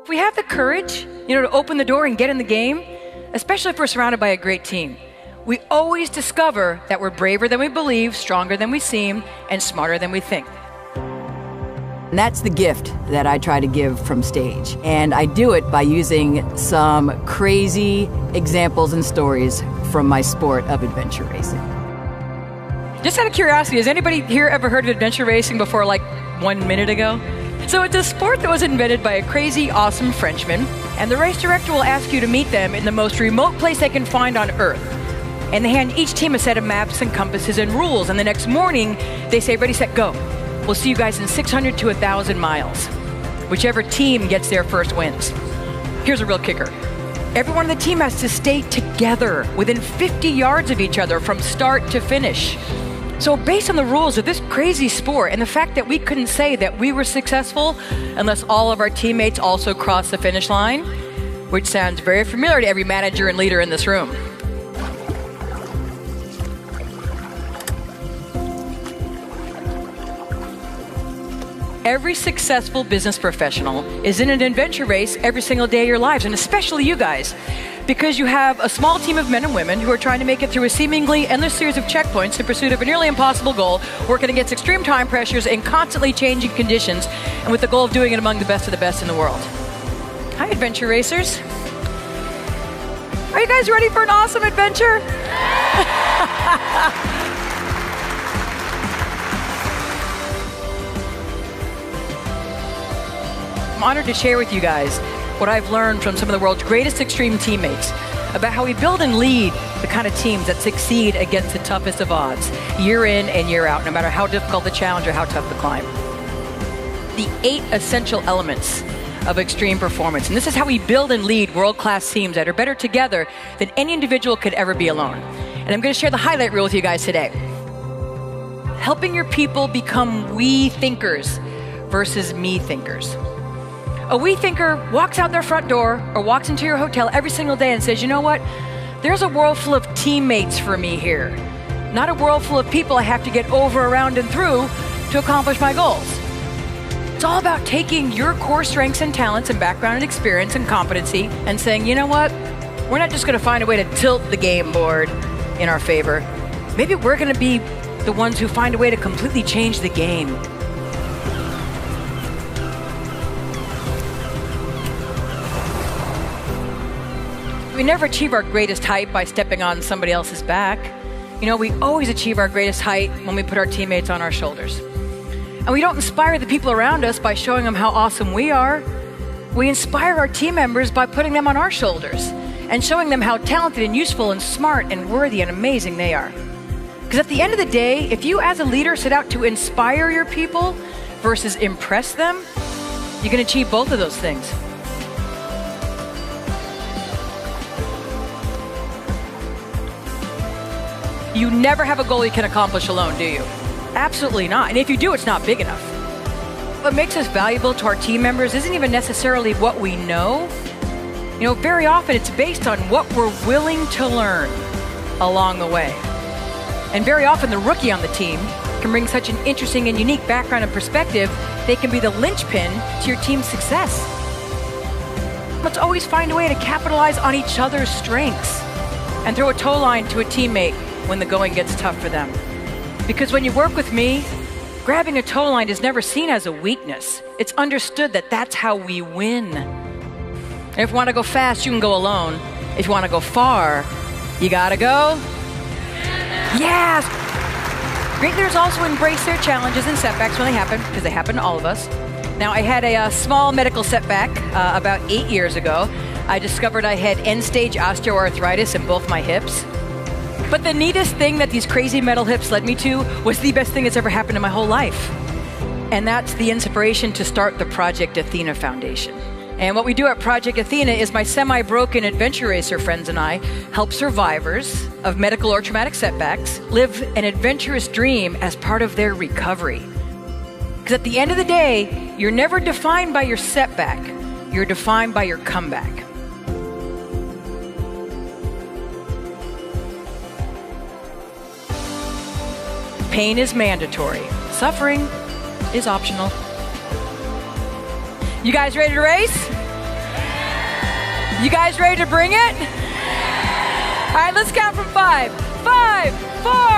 If we have the courage, to open the door and get in the game, especially if we're surrounded by a great team, we always discover that we're braver than we believe, stronger than we seem, and smarter than we think. And that's the gift that I try to give from stage. And I do it by using some crazy examples and stories from my sport of adventure racing. Just out of curiosity, has anybody here ever heard of adventure racing before like 1 minute ago? So it's a sport that was invented by a crazy, awesome Frenchman, and the race director will ask you to meet them in the most remote place they can find on Earth. And they hand each team a set of maps and compasses and rules, and the next morning they say, ready, set, go. We'll see you guys in 600 to 1,000 miles. Whichever team gets there first wins. Here's a real kicker. Everyone on the team has to stay together within 50 yards of each other from start to finish. So based on the rules of this crazy sport and the fact that we couldn't say that we were successful unless all of our teammates also crossed the finish line, which sounds very familiar to every manager and leader in this room. Every successful business professional is in an adventure race every single day of your lives, and especially you guys, because you have a small team of men and women who are trying to make it through a seemingly endless series of checkpoints in pursuit of a nearly impossible goal, working against extreme time pressures and constantly changing conditions, and with the goal of doing it among the best of the best in the world. Hi, adventure racers. Are you guys ready for an awesome adventure? I'm honored to share with you guys what I've learned from some of the world's greatest extreme teammates about how we build and lead the kind of teams that succeed against the toughest of odds, year in and year out, no matter how difficult the challenge or how tough the climb. The 8 essential elements of extreme performance. And this is how we build and lead world-class teams that are better together than any individual could ever be alone. And I'm going to share the highlight reel with you guys today. Helping your people become we thinkers versus me thinkers. A we thinker walks out their front door or walks into your hotel every single day and says, you know what? There's a world full of teammates for me here. Not a world full of people I have to get over, around, and through to accomplish my goals. It's all about taking your core strengths and talents and background and experience and competency and saying, you know what? We're not just going to find a way to tilt the game board in our favor. Maybe we're going to be the ones who find a way to completely change the game. We never achieve our greatest height by stepping on somebody else's back. We always achieve our greatest height when we put our teammates on our shoulders. And we don't inspire the people around us by showing them how awesome we are. We inspire our team members by putting them on our shoulders and showing them how talented and useful and smart and worthy and amazing they are. Because at the end of the day, if you as a leader set out to inspire your people versus impress them, you can achieve both of those things. You never have a goal you can accomplish alone, do you? Absolutely not. And if you do, it's not big enough. What makes us valuable to our team members isn't even necessarily what we know. Very often it's based on what we're willing to learn along the way. And very often the rookie on the team can bring such an interesting and unique background and perspective, they can be the linchpin to your team's success. Let's always find a way to capitalize on each other's strengths and throw a tow line to a teammate when the going gets tough for them. Because when you work with me, grabbing a tow line is never seen as a weakness. It's understood that that's how we win. And if you want to go fast, you can go alone. If you want to go far, you gotta go. Yes! Great leaders also embrace their challenges and setbacks when they happen, because they happen to all of us. Now, I had a small medical setback about 8 years ago. I discovered I had end-stage osteoarthritis in both my hips. But the neatest thing that these crazy metal hips led me to was the best thing that's ever happened in my whole life. And that's the inspiration to start the Project Athena Foundation. And what we do at Project Athena is my semi-broken adventure racer friends and I help survivors of medical or traumatic setbacks live an adventurous dream as part of their recovery. Because at the end of the day, you're never defined by your setback. You're defined by your comeback. Pain is mandatory. Suffering is optional. You guys ready to race? You guys ready to bring it? All right, let's count from 5. 5, 4,